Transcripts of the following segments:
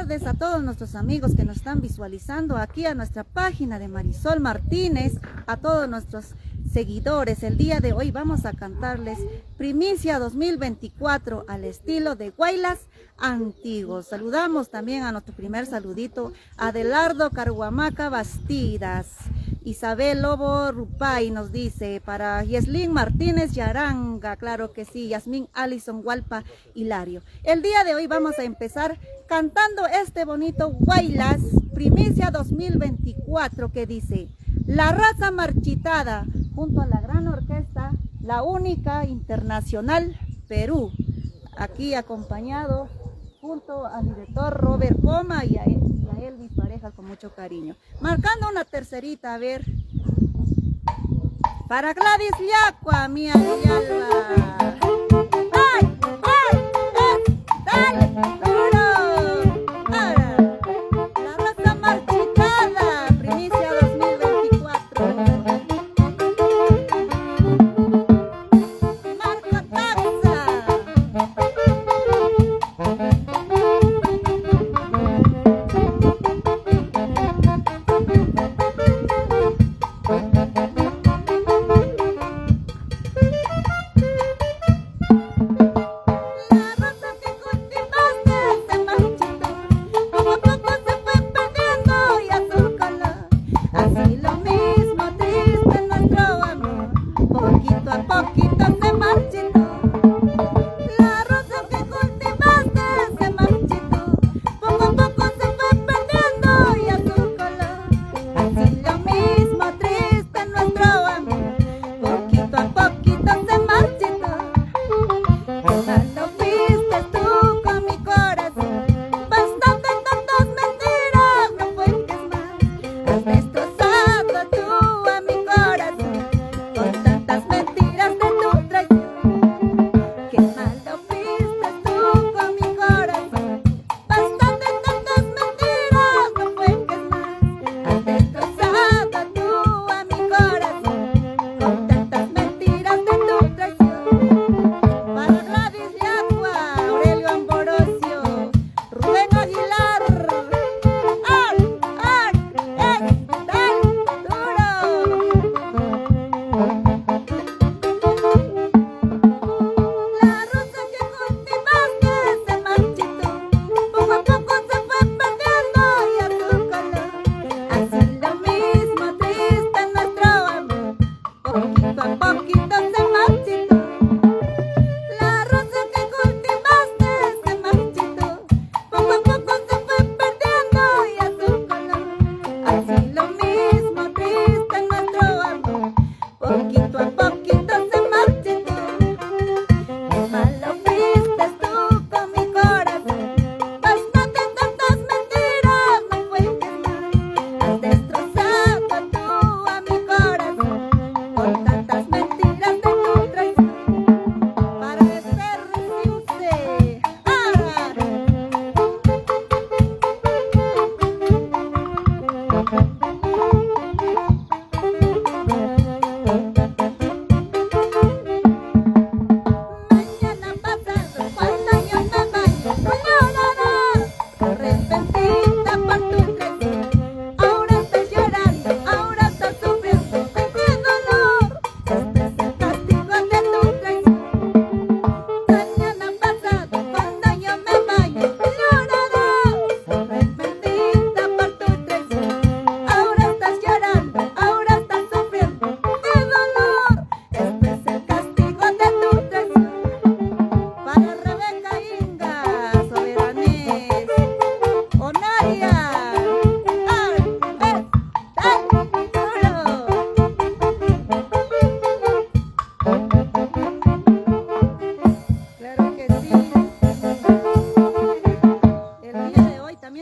tardes a todos nuestros amigos que nos están visualizando aquí a nuestra página de Marisol Martínez, a todos nuestros seguidores. El día de hoy vamos a cantarles Primicia 2024 al estilo de Guaylas Antiguos. Saludamos también a nuestro primer saludito, Adelardo Carhuamaca Bastidas. Isabel Lobo Rupay nos dice, para Yeslin Martínez Yaranga, claro que sí, Yasmín Alison Hualpa Hilario. El día de hoy vamos a empezar cantando este bonito Guaylas, Primicia 2024, que dice: La raza marchitada, junto a la gran orquesta, la única internacional Perú, aquí acompañado junto al director Robert Poma y a Elvis Pareja con mucho cariño. Marcando una tercerita, a ver. Para Gladys Yacua, mi Alba. ¡Ay, ay, ay! ¡Dale, duro! Ahora, la raza marchitada, Primicia 2024. Marco Taxa.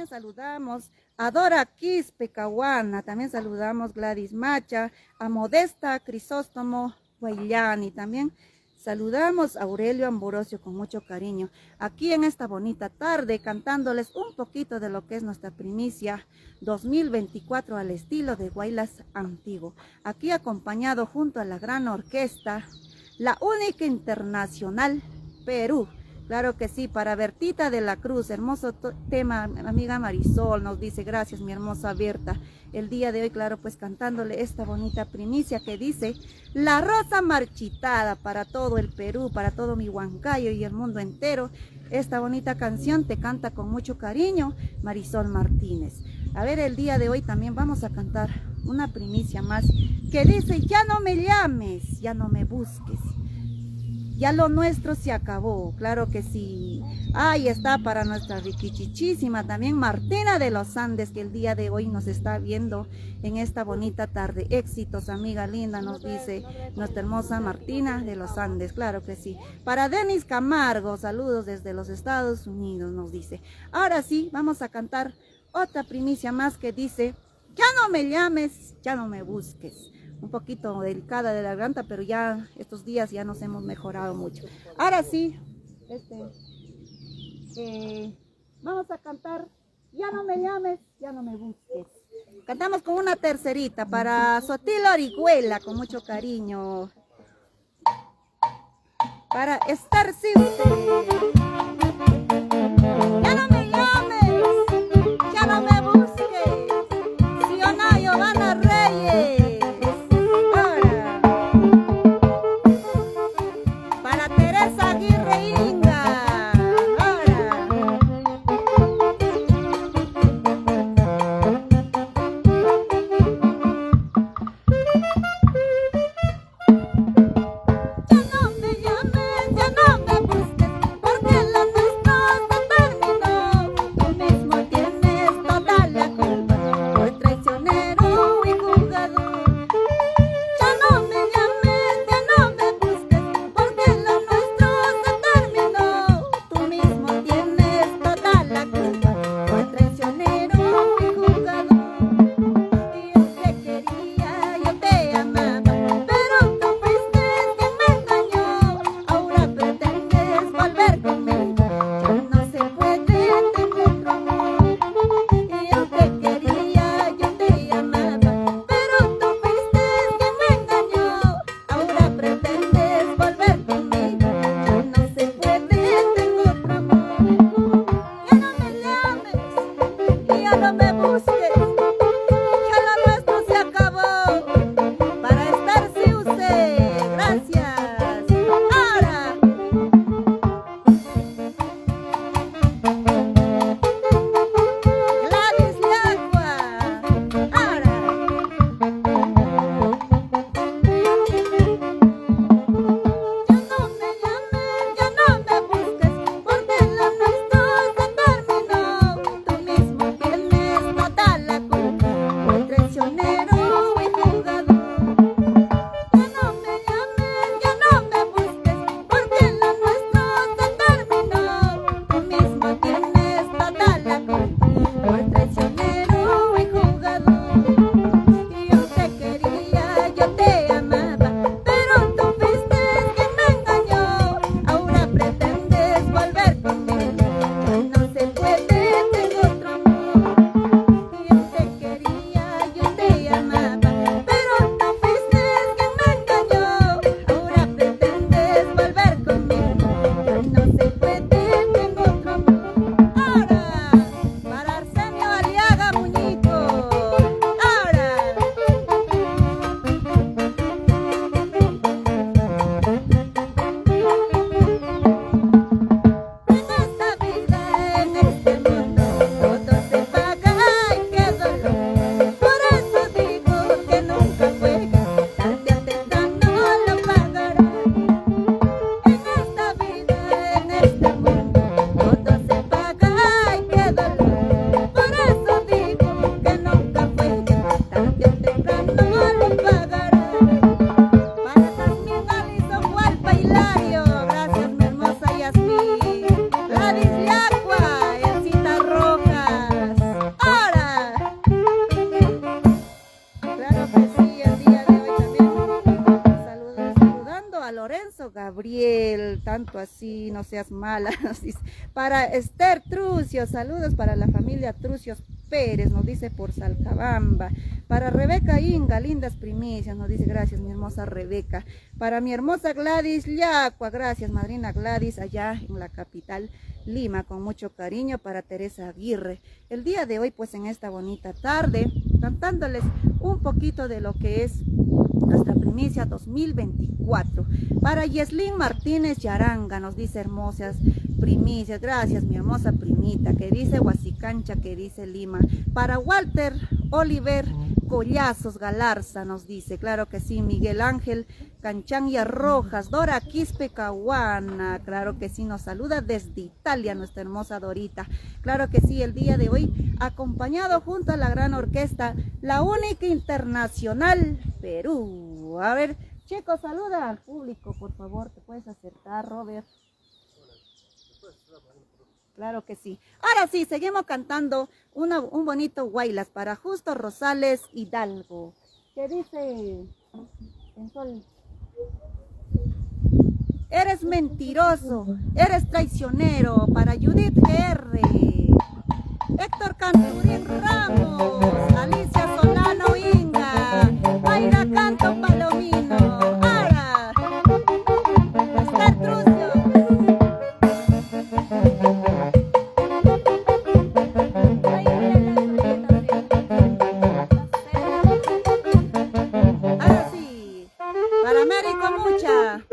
Saludamos a Dora Quispe Cahuana, también saludamos Gladys Macha, a Modesta Crisóstomo Guayllani, también saludamos a Aurelio Ambrosio con mucho cariño, aquí en esta bonita tarde cantándoles un poquito de lo que es nuestra primicia 2024 al estilo de Guaylas Antiguo, aquí acompañado junto a la gran orquesta, la única internacional Perú, Claro que sí, para Bertita de la Cruz, hermoso tema, amiga Marisol, nos dice, gracias mi hermosa Berta. El día de hoy, claro, pues cantándole esta bonita primicia que dice, la rosa marchitada para todo el Perú, para todo mi Huancayo y el mundo entero. Esta bonita canción te canta con mucho cariño Marisol Martínez. A ver, el día de hoy también vamos a cantar una primicia más que dice, ya no me llames, ya no me busques. Ya lo nuestro se acabó, claro que sí. Ahí está para nuestra riquichichísima también Martina de los Andes, que el día de hoy nos está viendo en esta bonita tarde. Éxitos, amiga linda, nos dice nuestra hermosa Martina de los Andes, claro que sí. Para Denis Camargo, saludos desde los Estados Unidos, nos dice. Ahora sí, vamos a cantar otra primicia más que dice, ya no me llames, ya no me busques. Un poquito delicada de la garganta, pero ya estos días ya nos hemos mejorado mucho. Ahora sí, vamos a cantar, ya no me llames, ya no me busques. Cantamos con una tercerita para Sotilo Orihuela, con mucho cariño. Para Esther Silce. Ya no me llames, ya no me busques. Siona Giovanna Reyes. Gabriel, tanto así, no seas mala. Para Esther Trucio, saludos para la familia Trucios Pérez, nos dice por Salcabamba. Para Rebeca Inga, lindas primicias, nos dice gracias mi hermosa Rebeca. Para mi hermosa Gladys Yacua, gracias madrina Gladys, allá en la capital Lima, con mucho cariño. Para Teresa Aguirre, el día de hoy pues en esta bonita tarde, cantándoles un poquito de lo que es nuestra primicia 2024. Para Yeslin Martínez Yaranga, nos dice hermosas primicias, gracias mi hermosa primita, que dice Huasicancha, que dice Lima. Para Walter Oliver Collazos Galarza, nos dice, claro que sí, Miguel Ángel Canchanya Rojas, Dora Quispe Cahuana, claro que sí, nos saluda desde Italia nuestra hermosa Dorita, claro que sí, el día de hoy acompañado junto a la gran orquesta, la única internacional Perú. A ver, chicos, saluda al público, por favor, te puedes acercar, Robert. Claro que sí. Ahora sí, seguimos cantando un bonito guaylas para Justo Rosales Hidalgo. ¿Qué dice en sol? Eres mentiroso, eres traicionero. Para Judith GR, Héctor Canturín Ramos, Alicia Solano Inga, Mayra Canto Palomino, Ara, Esther Trucio. Ahora sí, para Américo Mucha.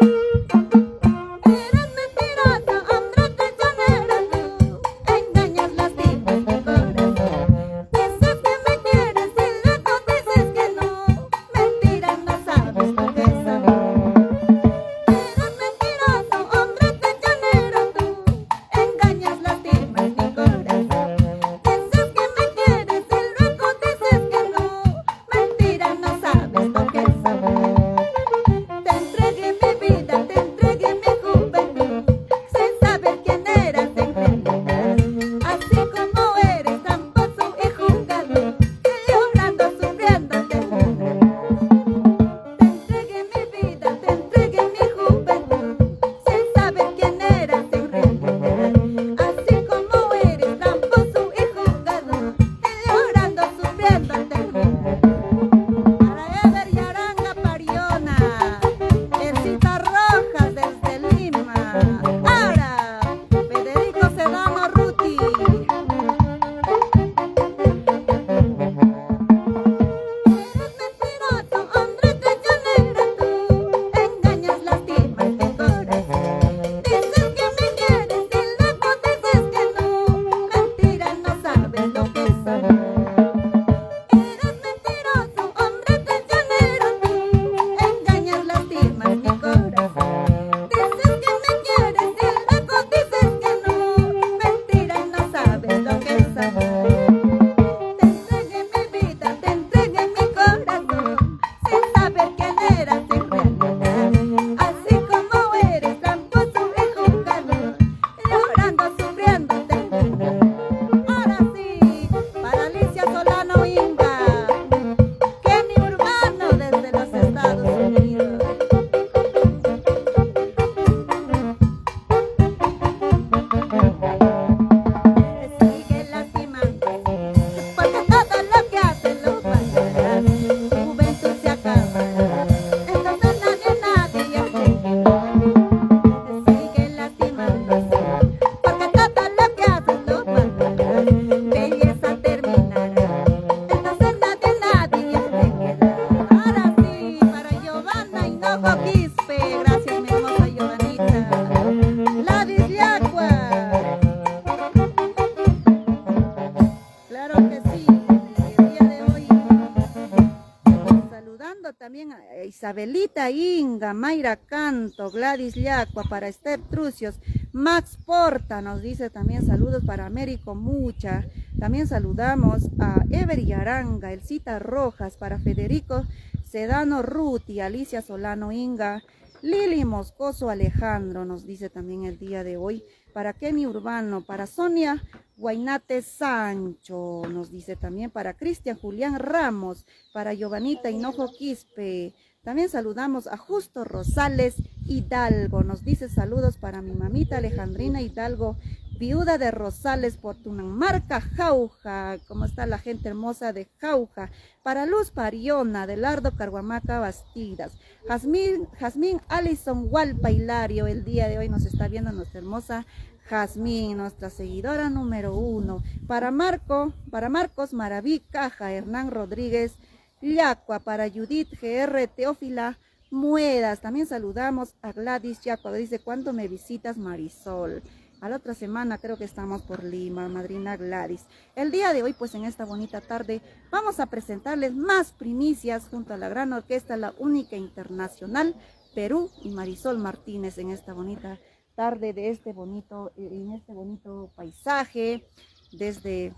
Isabelita Inga, Mayra Canto, Gladys Yacua, para Esther Trucios, Max Porta nos dice también saludos para Américo Mucha. También saludamos a Ever Yaranga, Elcita Rojas, para Federico Sedano Ruti, Alicia Solano Inga, Lili Moscoso Alejandro nos dice también el día de hoy, para Kenny Urbano, para Sonia Guainate Sancho nos dice también, para Cristian Julián Ramos, para Giovanita Hinojo Quispe. También saludamos a Justo Rosales Hidalgo, nos dice saludos para mi mamita Alejandrina Hidalgo viuda de Rosales por Tunanmarca, Jauja, ¿cómo está la gente hermosa de Jauja? Para Luz Pariona, de Lardo Carhuamaca, Bastidas. Jazmín Alison Hualpa Hilario, el día de hoy nos está viendo nuestra hermosa Jazmín, nuestra seguidora número 1. Para Marcos Maraví Caja, Hernán Rodríguez Yacua, para Judith GR Teófila Muedas. También saludamos a Gladys Yacua, dice, ¿cuándo me visitas, Marisol? A la otra semana creo que estamos por Lima, madrina Gladys. El día de hoy, pues en esta bonita tarde, vamos a presentarles más primicias junto a la gran orquesta, la única internacional, Perú y Marisol Martínez en esta bonita tarde de en este bonito paisaje, desde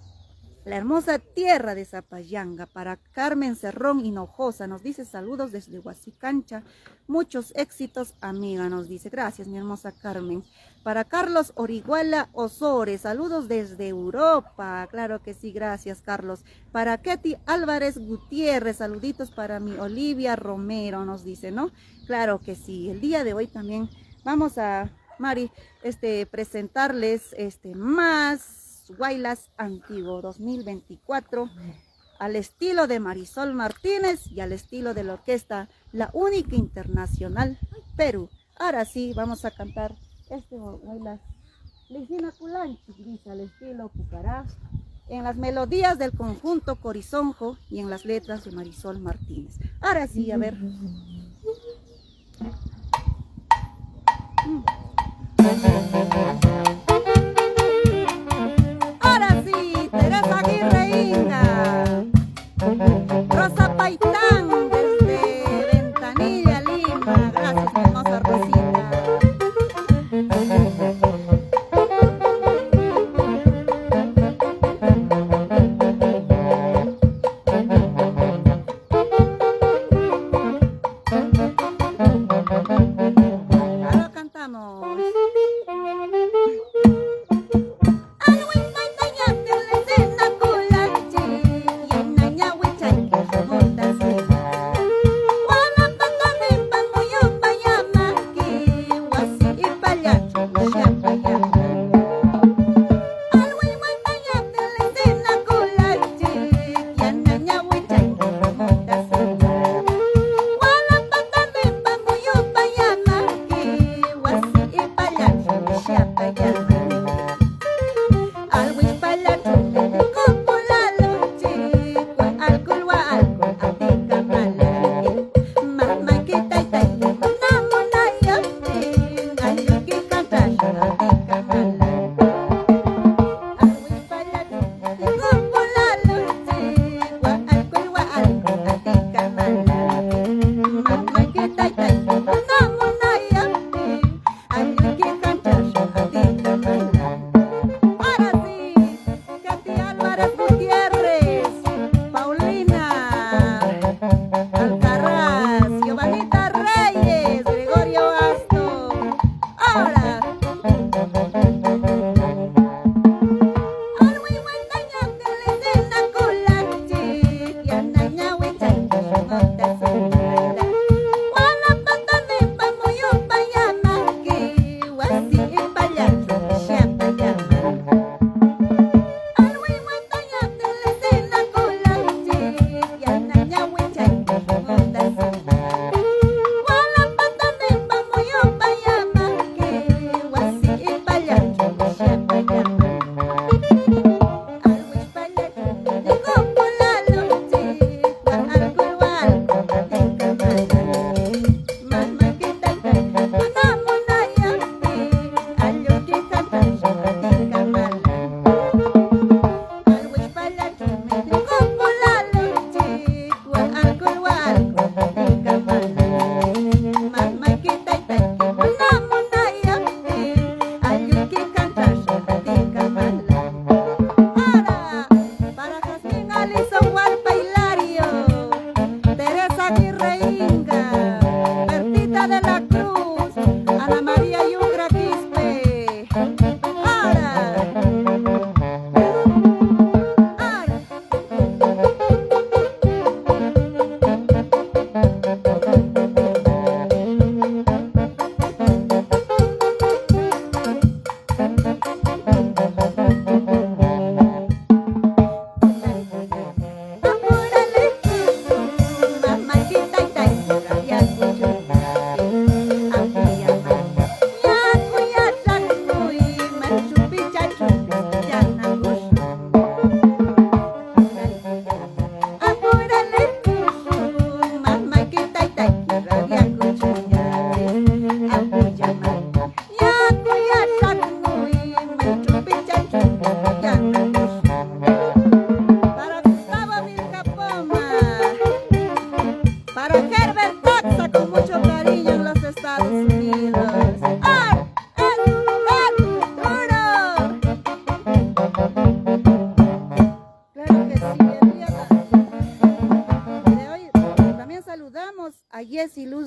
la hermosa tierra de Zapayanga. Para Carmen Cerrón Hinojosa, nos dice saludos desde Huasicancha, muchos éxitos, amiga, nos dice. Gracias, mi hermosa Carmen. Para Carlos Orihuela Osores, saludos desde Europa. Claro que sí, gracias, Carlos. Para Ketty Álvarez Gutiérrez, saluditos para mi Olivia Romero, nos dice, ¿no? Claro que sí. El día de hoy también vamos a, Mari, presentarles más Guaylas Antiguo 2024 al estilo de Marisol Martínez y al estilo de la orquesta La Única Internacional Perú. Ahora sí, vamos a cantar Guaylas Ligina Culanchi, dice, al estilo Pucará, en las melodías del conjunto Corizonjo y en las letras de Marisol Martínez. Ahora sí, a ver. Ahora sí, Teresa Aguirre Inga, Rosa Paitán desde Ventanilla, Lima. Gracias, mi hermosa Rosita.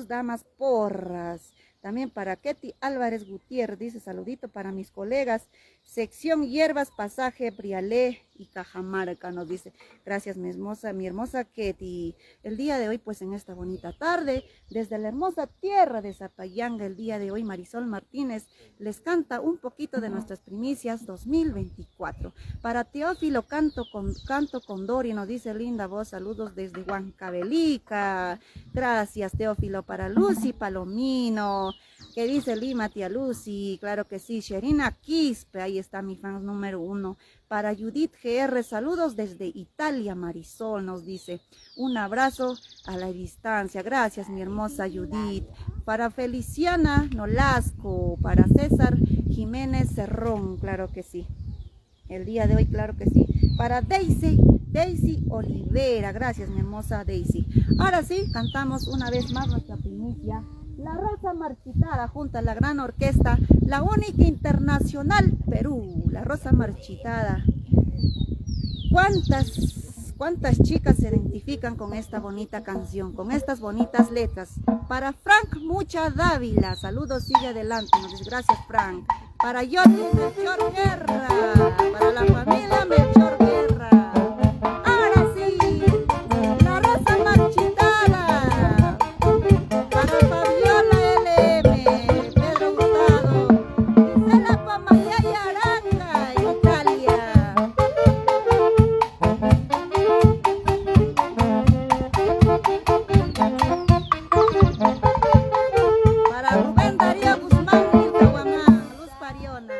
Luz Damas Porras. También para Ketty Álvarez Gutiérrez, dice saludito para mis colegas. Sección Hierbas, Pasaje, Brialé y Cajamarca, nos dice. Gracias mi hermosa Ketty. El día de hoy, pues en esta bonita tarde, desde la hermosa tierra de Zapayanga, el día de hoy Marisol Martínez les canta un poquito de nuestras primicias 2024. Para Teófilo Canto con Dori, nos dice linda voz, saludos desde Huancavelica. Gracias Teófilo. Para Lucy Palomino, que dice Lima, tía Lucy, claro que sí. Sherina Quispe, ahí está mi fan número 1. Para Judith GR, saludos desde Italia, Marisol, nos dice. Un abrazo a la distancia. Gracias, mi hermosa Judith. Para Feliciana Nolasco, para César Jiménez Cerrón, claro que sí. El día de hoy, claro que sí. Para Daisy Olivera, gracias, mi hermosa Daisy. Ahora sí, cantamos una vez más nuestra primicia. La Rosa Marchitada junto a la gran orquesta, la única internacional Perú, la Rosa Marchitada. ¿Cuántas chicas se identifican con esta bonita canción, con estas bonitas letras? Para Frank Mucha Dávila, saludos, sigue adelante, nos dice, gracias Frank. Para Yoti Melchor Guerra, para la familia Melchor Guerra. Ahora sí, la Rosa Marchitada. Para Fabiola LM, Pedro Hurtado, Gisela Pamayaya Aranga, Italia. Para Rubén Darío Guzmán, Luz Pariona.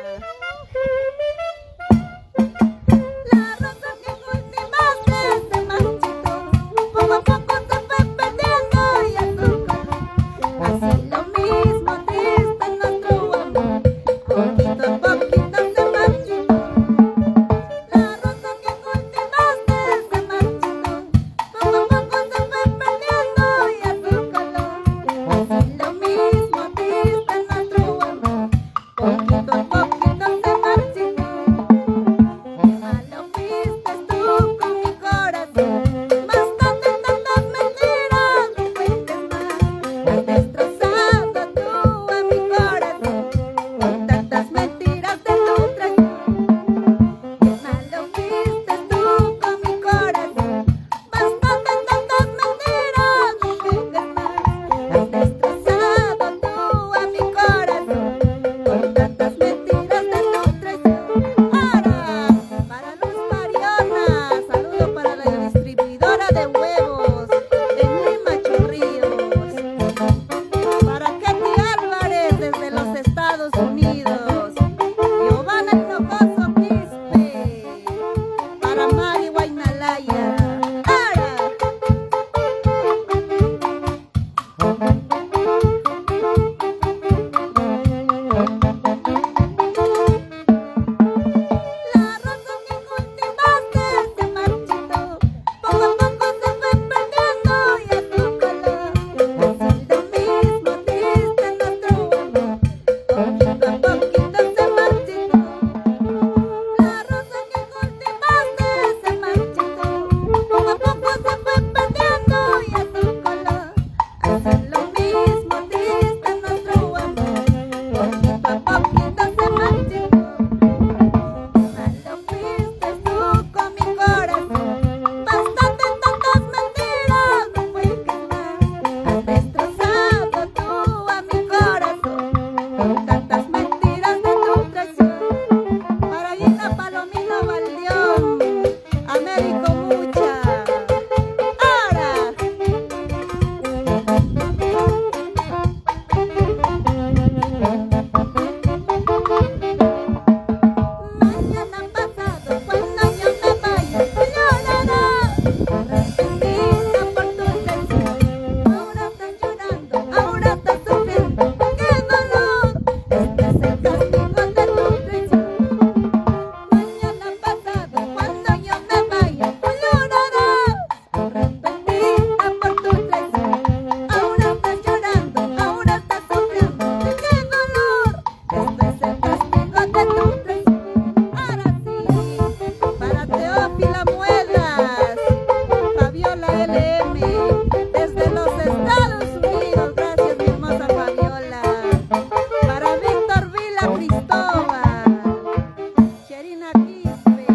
Magdalena Quispe.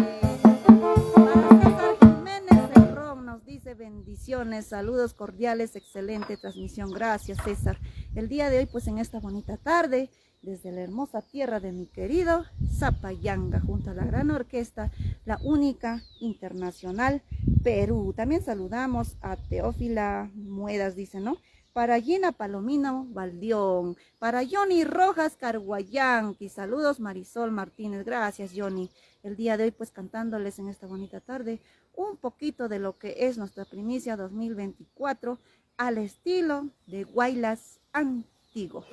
Para César Jiménez Cerrón nos dice bendiciones, saludos cordiales, excelente transmisión. Gracias, César. El día de hoy, pues en esta bonita tarde, desde la hermosa tierra de mi querido Zapayanga, junto a la gran orquesta, la única internacional Perú. También saludamos a Teófila Muedas, dice, ¿no? Para Gina Palomino Valdión, para Johnny Rojas Carguayanqui, saludos Marisol Martínez, gracias Johnny. El día de hoy pues cantándoles en esta bonita tarde un poquito de lo que es nuestra primicia 2024 al estilo de Guaylas Antiguo.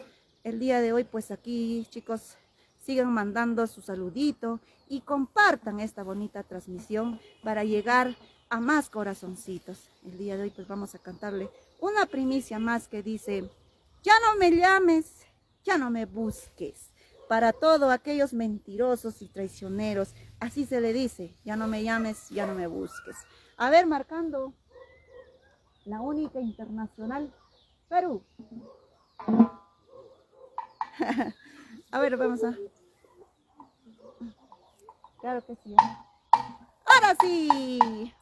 El día de hoy pues aquí chicos sigan mandando su saludito y compartan esta bonita transmisión para llegar a más corazoncitos. El día de hoy pues vamos a cantarle una primicia más que dice: ya no me llames, ya no me busques. Para todos aquellos mentirosos y traicioneros, así se le dice: ya no me llames, ya no me busques. A ver, marcando la única internacional Perú. A ver, vamos a... Claro que sí. ¡Ahora sí!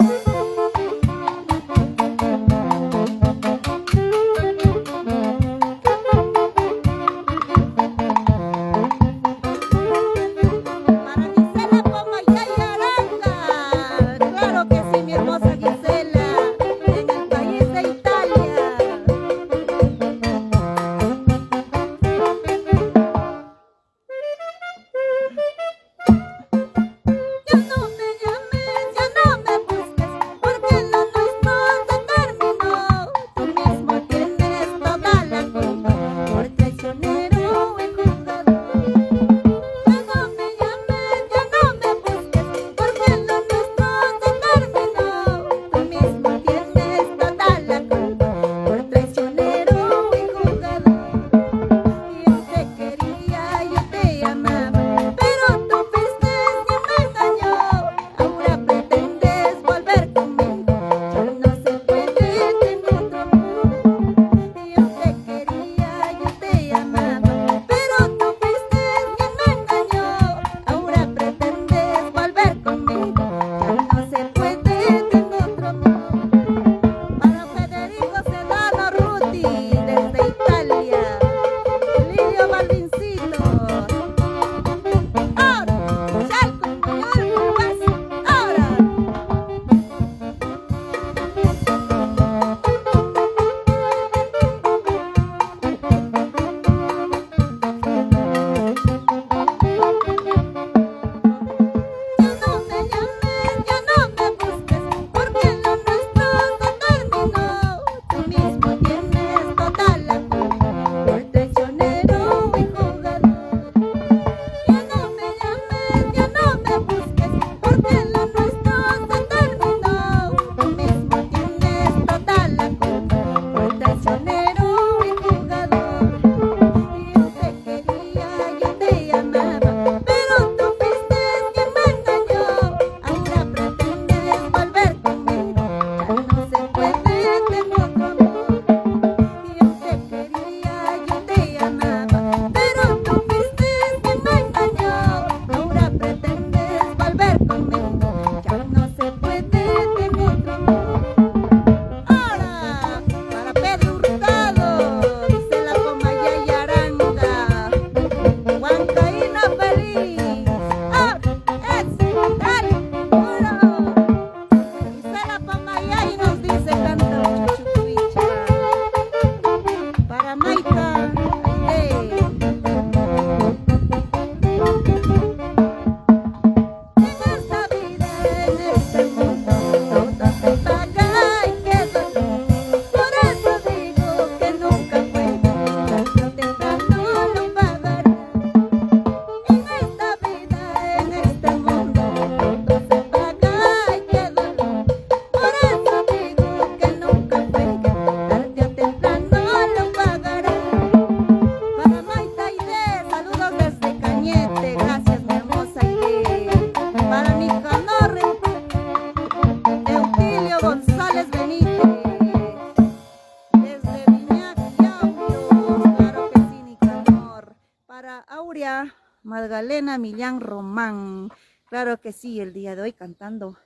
Magdalena Millán Román. Claro que sí, el día de hoy cantando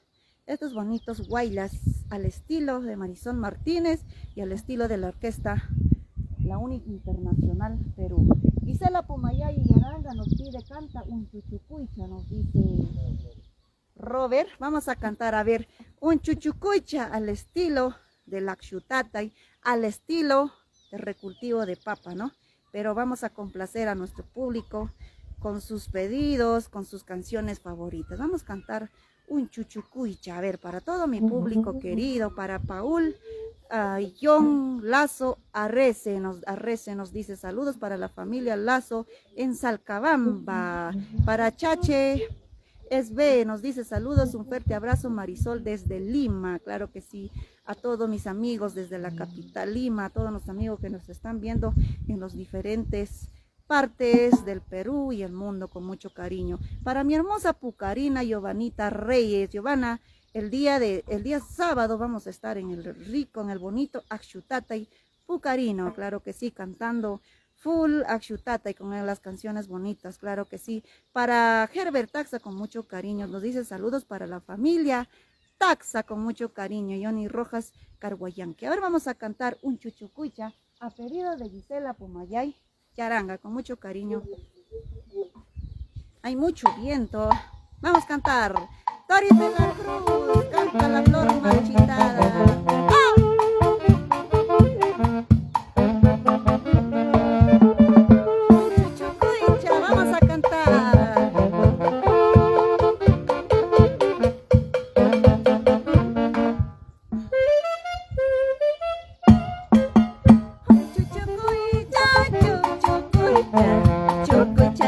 estos bonitos guaylas al estilo de Marisol Martínez y al estilo de la orquesta La Única Internacional Perú. Gisela Pumayay y Aranga nos pide, canta un chuchucuicha, nos dice Robert. Vamos a cantar, a ver, un chuchucuicha al estilo de la Axutatay, al estilo de recultivo de papa, ¿no? Pero vamos a complacer a nuestro público con sus pedidos, con sus canciones favoritas. Vamos a cantar un chuchucuicha, a ver, para todo mi público querido, para Paul, John Lazo Arrece nos dice saludos para la familia Lazo en Salcabamba, para Chache SB nos dice saludos, un fuerte abrazo Marisol desde Lima, claro que sí, a todos mis amigos desde la capital Lima, a todos los amigos que nos están viendo en los diferentes partes del Perú y el mundo con mucho cariño. Para mi hermosa Pucarina Giovanita Reyes, Giovanna, el día sábado vamos a estar en el rico, en el bonito Axutatay Pucarino, claro que sí, cantando full Axutatay con las canciones bonitas, claro que sí. Para Herbert Taxa con mucho cariño, nos dice saludos para la familia Taxa con mucho cariño, Johnny Rojas Carguayanque. Ahora vamos a cantar un chuchucuicha a pedido de Gisela Pumayay Yaranga, con mucho cariño. Hay mucho viento. Vamos a cantar. Doris de la Cruz, canta la flor marchitada. ¡Oh! Chuchucuicha, vamos a cantar. Chuchucuicha,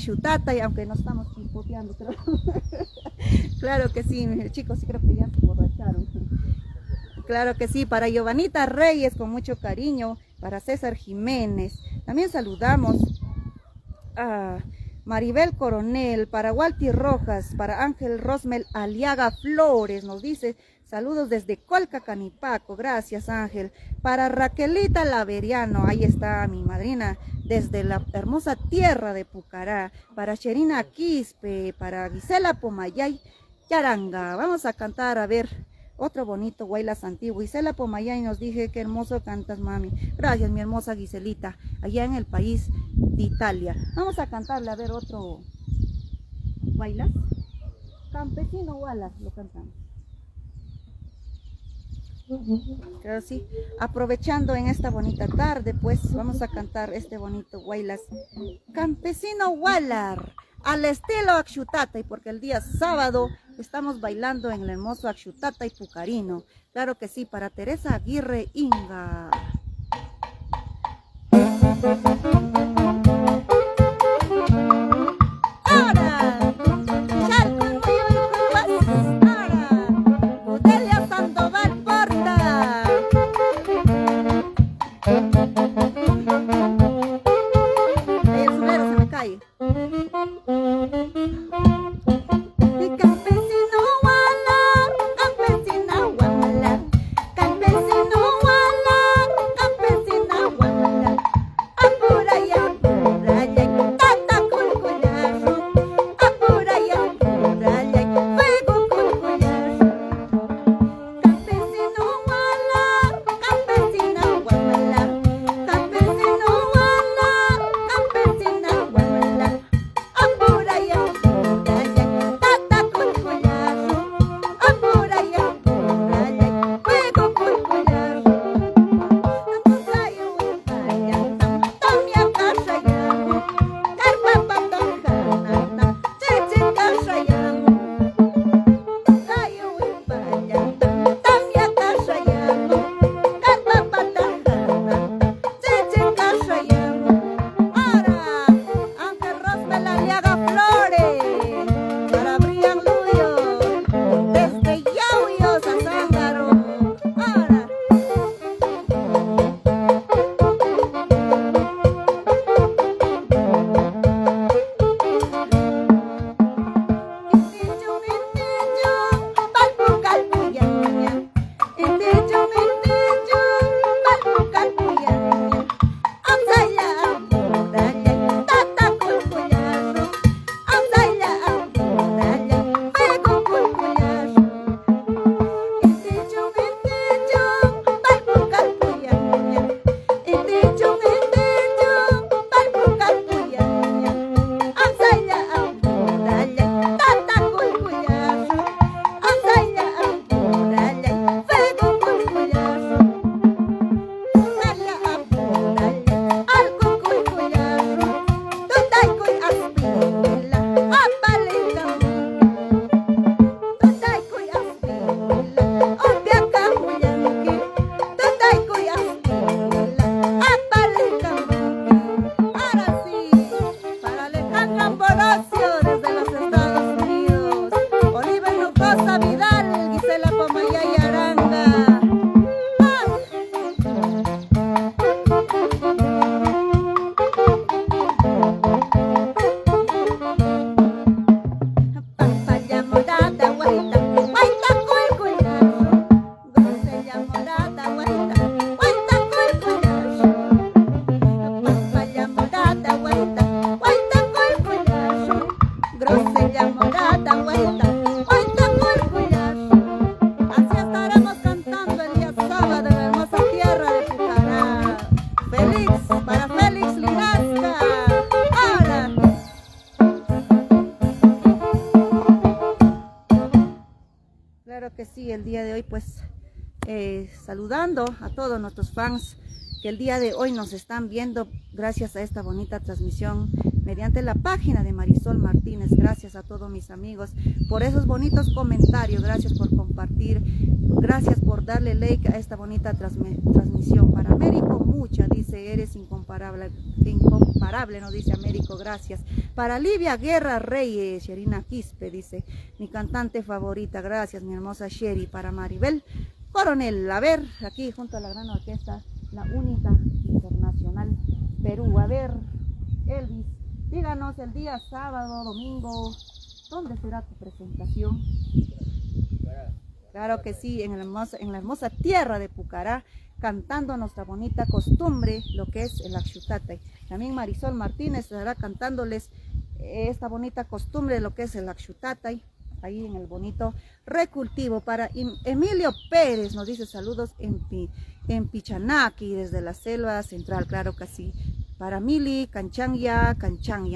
Axutata, y aunque no estamos chispoteando, pero claro que sí, chicos, sí creo que ya se borracharon. Claro que sí, para Giovanita Reyes con mucho cariño, para César Jiménez, también saludamos a Maribel Coronel, para Walti Rojas, para Ángel Rosmel Aliaga Flores, nos dice saludos desde Colca, Canipaco, gracias Ángel. Para Raquelita Laveriano, ahí está mi madrina, desde la hermosa tierra de Pucará. Para Sherina Quispe, para Gisela Pomayay Yaranga, vamos a cantar, a ver, otro bonito Guaylas antiguo. Gisela Pomayay nos dije, qué hermoso cantas, mami. Gracias, mi hermosa Giselita, allá en el país de Italia. Vamos a cantarle, a ver, otro Guaylas. Campesino Wallace, lo cantamos. Claro, sí. Aprovechando en esta bonita tarde, pues vamos a cantar este bonito Guaylas. Campesino Wallar, al estilo Axutata, y porque el día sábado estamos bailando en el hermoso Axutata y Pucarino. Claro que sí, para Teresa Aguirre Inga. Ahora, Odelia Sandoval Porta. El sombrero se me cae. El día de hoy pues saludando a todos nuestros fans que el día de hoy nos están viendo gracias a esta bonita transmisión mediante la página de Marisol Martínez. Gracias a todos mis amigos por esos bonitos comentarios, gracias por compartir, gracias por darle like a esta bonita transmisión. Para Américo, mucha, dice, eres incomparable, nos dice Américo, gracias. Para Livia Guerra Reyes, Sherina Quispe, dice, mi cantante favorita, gracias, mi hermosa Sherry. Para Maribel Coronel, a ver, aquí junto a la gran orquesta, la única internacional Perú. A ver, Elvis, díganos el día sábado, domingo, ¿dónde será tu presentación? Claro que sí, en la hermosa tierra de Pucará, cantando nuestra bonita costumbre, lo que es el Axutatay. También Marisol Martínez estará cantándoles esta bonita costumbre, lo que es el Axutatay, ahí en el bonito recultivo. Para Emilio Pérez, nos dice saludos en Pichanaki, desde la selva central, claro que sí. Para Mili, Canchanya,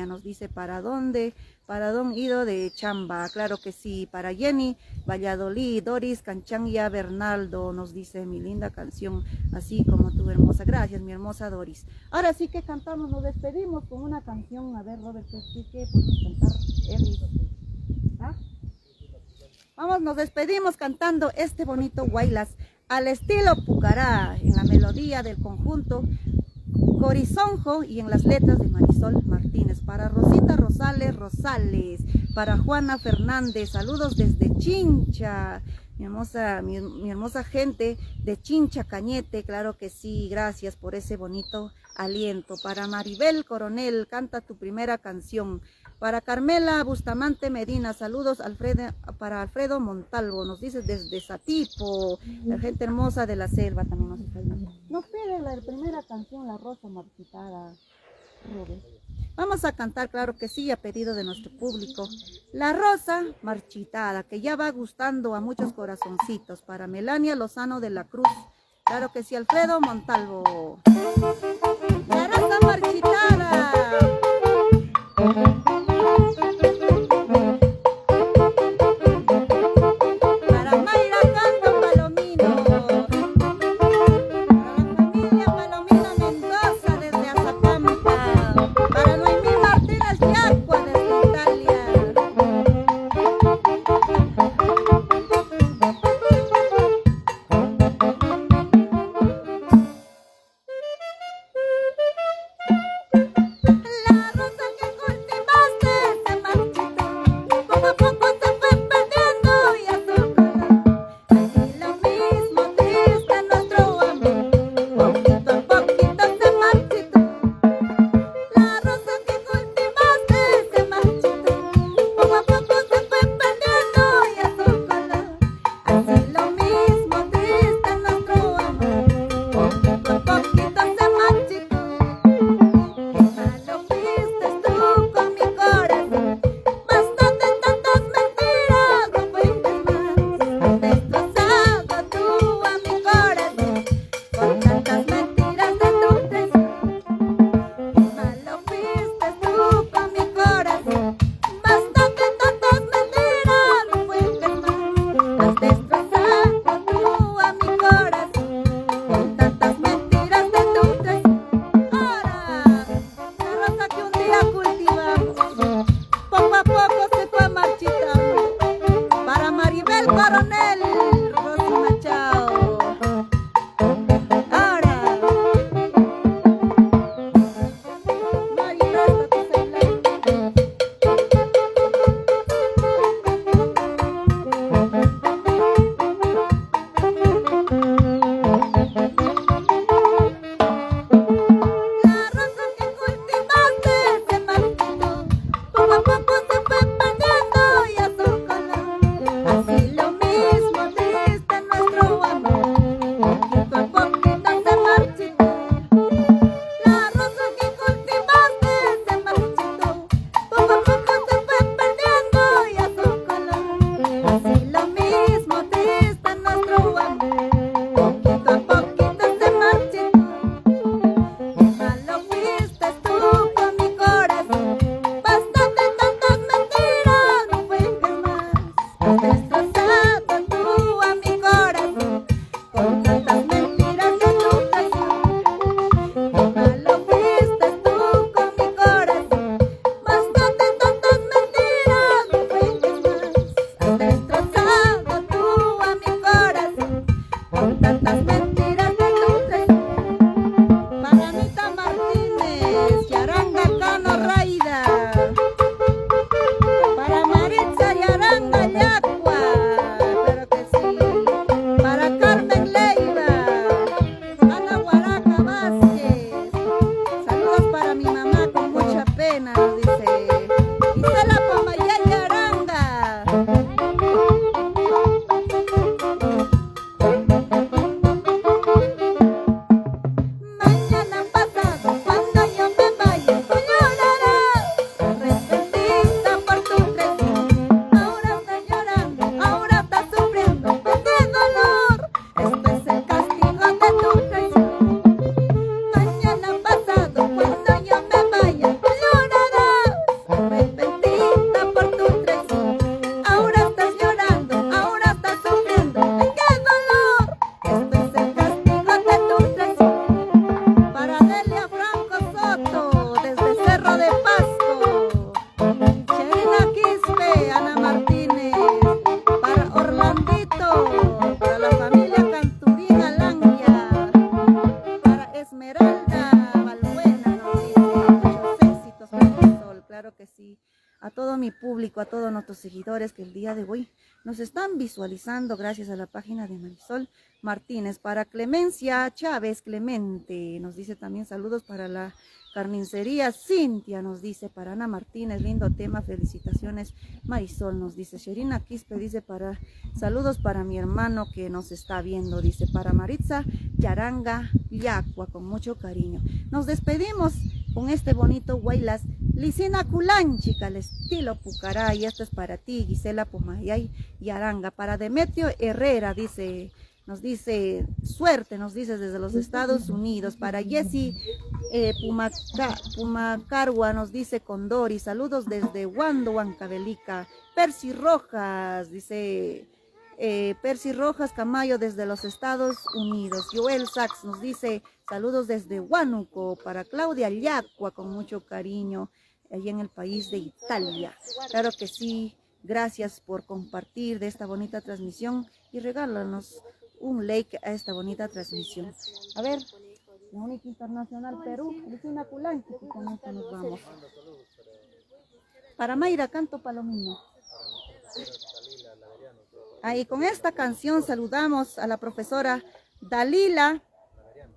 nos dice para dónde, para Don Ido de Chamba, claro que sí. Para Jenny, Valladolid, Doris, Canchanya, Bernaldo, nos dice mi linda canción, así como tú, hermosa. Gracias, mi hermosa Doris. Ahora sí que cantamos, nos despedimos con una canción. A ver, Robert, ¿qué podemos cantar? Elvis. ¿Ah? Vamos, nos despedimos cantando este bonito Guaylas al estilo Pucará, en la melodía del conjunto Corizonjo y en las letras de Marisol Martínez. Para Rosita Rosales, para Juana Fernández, saludos desde Chincha, mi hermosa gente de Chincha Cañete, claro que sí, gracias por ese bonito aliento. Para Maribel Coronel, canta tu primera canción. Para Carmela Bustamante Medina, saludos para Alfredo Montalvo, nos dice desde Satipo, la gente hermosa de la selva también nos está ayudando. Nos pide la primera canción, La Rosa Marchitada, Robert. Vamos a cantar, claro que sí, a pedido de nuestro público, La Rosa Marchitada, que ya va gustando a muchos corazoncitos. Para Melania Lozano de la Cruz, claro que sí, Alfredo Montalvo. La Rosa Marchitada. público, a todos nuestros seguidores que el día de hoy nos están visualizando gracias a la página de Marisol Martínez. Para Clemencia Chávez Clemente, nos dice también saludos para la carnicería. Cintia nos dice para Ana Martínez, lindo tema, felicitaciones Marisol, nos dice. Sherina Quispe dice saludos para mi hermano que nos está viendo, dice para Maritza Yaranga Yacua, con mucho cariño. Nos despedimos con este bonito Guaylas Licina Culanchica, al estilo Pucaray. Esto es para ti, Gisela Pumayay Yaranga. Para Demetrio Herrera dice, nos dice suerte, nos dice desde los Estados Unidos. Para Jessy Pumacarua nos dice Condori, saludos desde Huando, Huancavelica. Percy Rojas dice Percy Rojas Camayo desde los Estados Unidos. Joel Sachs nos dice saludos desde Huánuco. Para Claudia Yacua, con mucho cariño, allí en el país de Italia. Claro que sí, gracias por compartir de esta bonita transmisión y regálanos un like a esta bonita transmisión. A ver, la única internacional Perú, Licina Culanchi, y con esto nos vamos. Para Mayra Canto Palomino. Ahí con esta canción saludamos a la profesora Dalila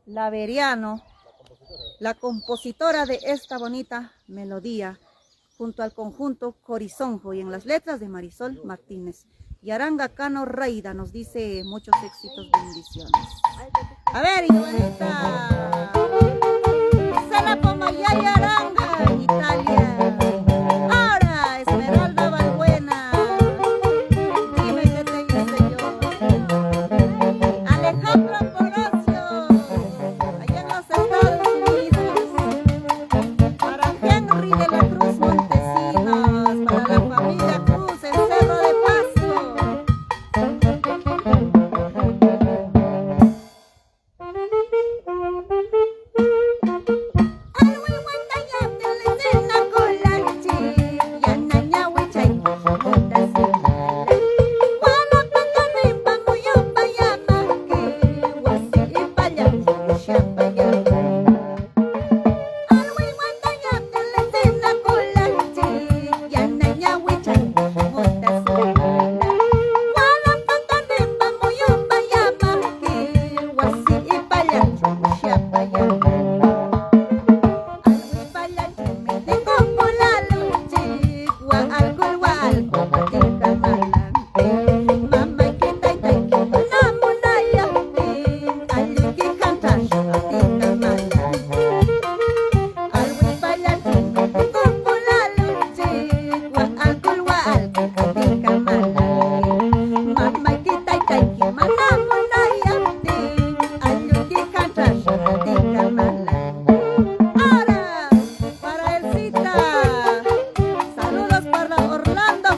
Laveriano, la compositora de esta bonita melodía, junto al conjunto Corizonjo, y en las letras de Marisol Martínez. Yaranga Cano Reida nos dice muchos éxitos, bendiciones. A ver, Iguanita, se la Pomaya Yaranga, Italia. Ahora, Esmeralda Valbuena, dime qué te hice yo. Alejandro Porocio, allá en los Estados Unidos. Para Henry de la Cruz Montesinos, para la familia Cruz en Cerro de Pasto.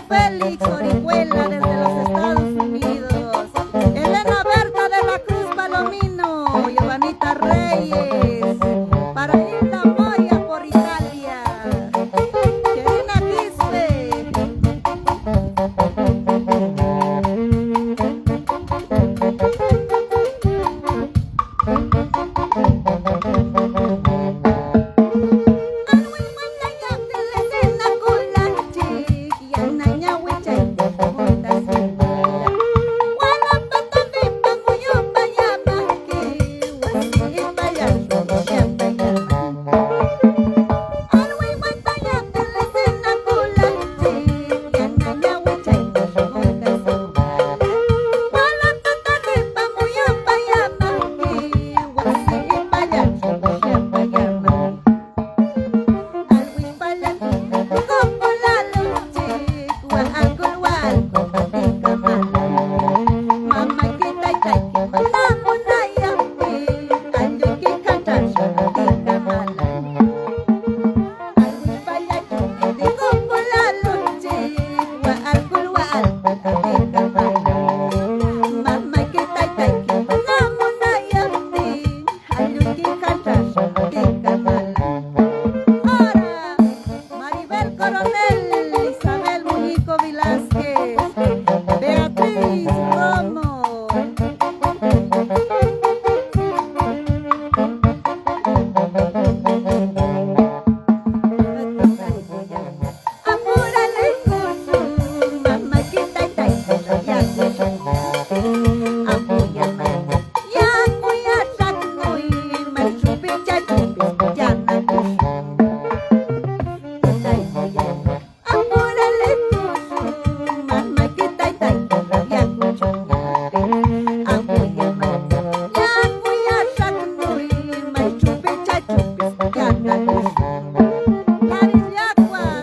Félix Orihuela desde los Estados Unidos. Elena Berta de la Cruz Palomino. Giovanita Reyes. Para Hilda Moya por Italia. Sherina Quispe. Juntas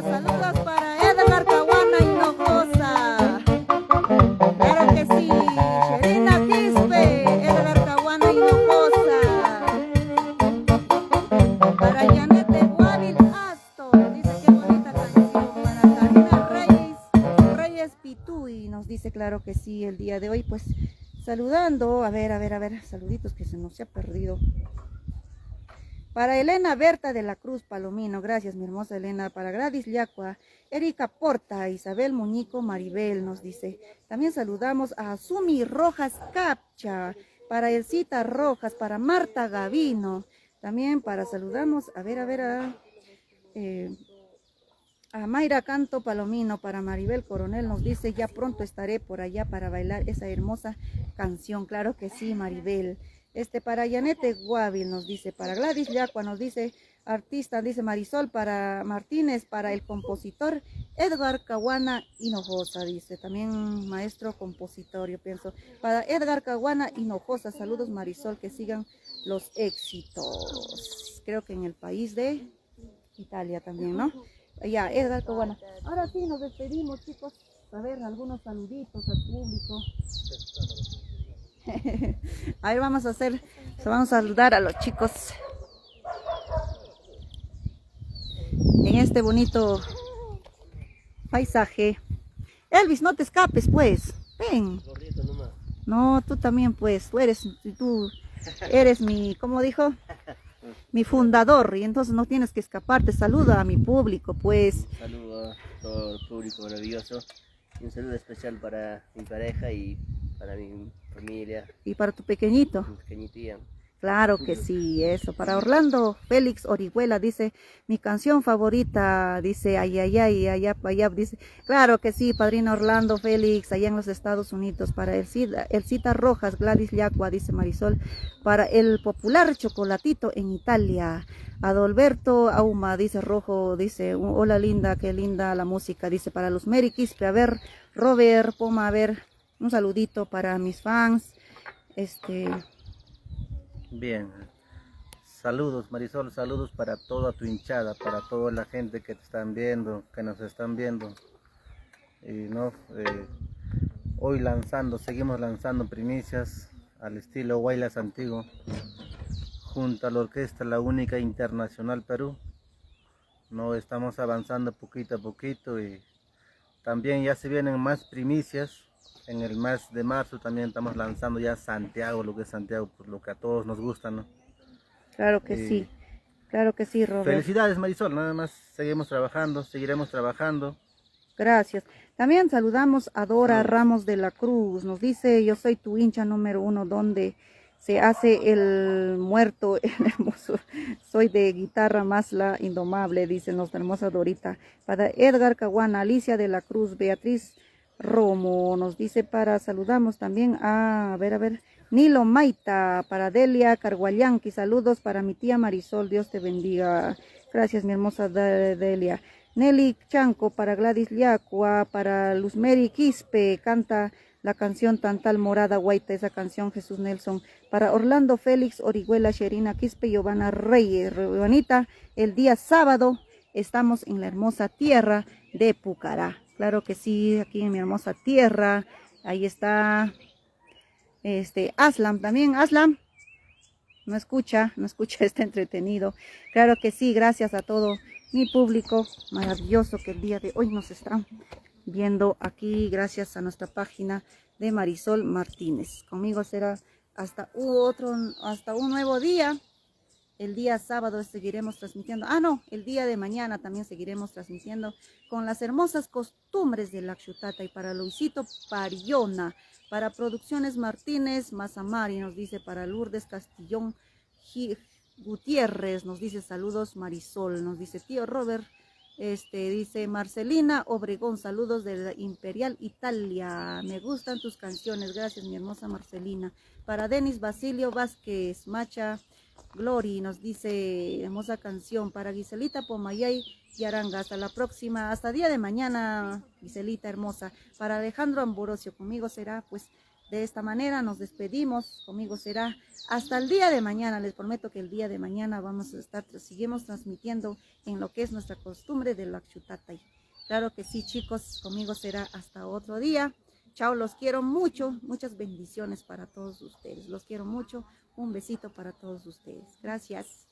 Saludos para Edgar Caguana Hinojosa. Claro que sí, Sherina Quispe, Edgar Caguana Hinojosa. Para Yanete Guavil Astor, dice qué bonita canción. Para Karina Reyes Pituy, nos dice claro que sí, el día de hoy, pues saludando, a ver, saluditos que se nos se ha perdido. Para Elena Berta de la Cruz Palomino, gracias mi hermosa Elena. Para Gladys Liacua, Erika Porta, Isabel Muñico, Maribel nos dice. También saludamos a Sumi Rojas Capcha, para Elcita Rojas, para Marta Gavino. También saludamos, a Mayra Canto Palomino, para Maribel Coronel nos dice, ya pronto estaré por allá para bailar esa hermosa canción. Claro que sí, Maribel. Para Yanete Guavil nos dice, para Gladys Liacua nos dice, artista, dice Marisol, para Martínez, para el compositor Edgar Caguana Hinojosa, dice, también maestro compositor, yo pienso, para Edgar Caguana Hinojosa, saludos Marisol, que sigan los éxitos, creo que en el país de Italia también, ¿no? Ya, Edgar Caguana. Ahora sí, nos despedimos, chicos, a ver, algunos saluditos al público. A ver, vamos a saludar a los chicos en este bonito paisaje. Elvis, no te escapes, pues. Ven. No, tú también, pues. Tú eres mi, ¿cómo dijo? Mi fundador, y entonces no tienes que escaparte. Saluda a mi público, pues. Un saludo a todo el público maravilloso. Y un saludo especial para mi pareja y para mi familia. Y para tu pequeñito. Mi pequeñitía. Claro que sí, eso. Para Orlando Félix Orihuela, dice, mi canción favorita, dice, ay, allá, dice, claro que sí, padrino Orlando Félix, allá en los Estados Unidos. Para Elcita Rojas, Gladys Liacua, dice Marisol. Para el popular chocolatito en Italia. Adalberto Auma, dice Rojo, dice, hola linda, qué linda la música, dice, para los Mary Quispe, a ver, Robert Poma, a ver, un saludito para mis fans, Bien, saludos Marisol, saludos para toda tu hinchada, para toda la gente que te están viendo, que nos están viendo. Y hoy seguimos lanzando primicias al estilo Guaylas Antiguo, junto a la orquesta La Única Internacional Perú. Estamos avanzando poquito a poquito y también ya se vienen más primicias. En el mes de marzo también estamos lanzando ya Santiago, lo que es Santiago, pues lo que a todos nos gusta, ¿no? Claro que sí, Robert. Felicidades Marisol, nada más seguimos trabajando, seguiremos trabajando. Gracias. También saludamos a Dora Ramos de la Cruz, nos dice, yo soy tu hincha número 1, donde se hace el muerto, el hermoso, soy de guitarra más la indomable, dice nuestra hermosa Dorita. Para Edgar Caguana, Alicia de la Cruz, Beatriz Romo nos dice, saludamos también a Nilo Maita, para Delia Carguayanqui, saludos para mi tía Marisol, Dios te bendiga. Gracias mi hermosa Delia. Nelly Chanco, para Gladys Liacua, para Luzmeri Quispe, canta la canción Tantal Morada Guaita, esa canción Jesús Nelson. Para Orlando Félix Orihuela, Sherina Quispe, Giovanna Reyes, Giovanita, el día sábado estamos en la hermosa tierra de Pucará. Claro que sí, aquí en mi hermosa tierra. Ahí está Aslam también. Aslam, no escucha, está entretenido. Claro que sí, gracias a todo mi público maravilloso que el día de hoy nos están viendo aquí. Gracias a nuestra página de Marisol Martínez. Conmigo será hasta un nuevo día. El día sábado seguiremos transmitiendo, el día de mañana también seguiremos transmitiendo con las hermosas costumbres de la Xutata. Y para Luisito Pariona, para Producciones Martínez Mazamari, nos dice, para Lourdes Castillón Gutiérrez, nos dice saludos Marisol, nos dice tío Robert, Dice Marcelina Obregón, saludos de la Imperial Italia. Me gustan tus canciones, gracias mi hermosa Marcelina. Para Denis Basilio Vázquez, Macha Glory, nos dice hermosa canción. Para Giselita Pomayay y Aranga, hasta la próxima, hasta día de mañana, Giselita hermosa. Para Alejandro Ambrosio, conmigo será, pues de esta manera nos despedimos, conmigo será hasta el día de mañana. Les prometo que el día de mañana vamos a estar, seguimos transmitiendo en lo que es nuestra costumbre de la Chutatay. Claro que sí, chicos, conmigo será hasta otro día. Chao, los quiero mucho, muchas bendiciones para todos ustedes. Los quiero mucho, un besito para todos ustedes. Gracias.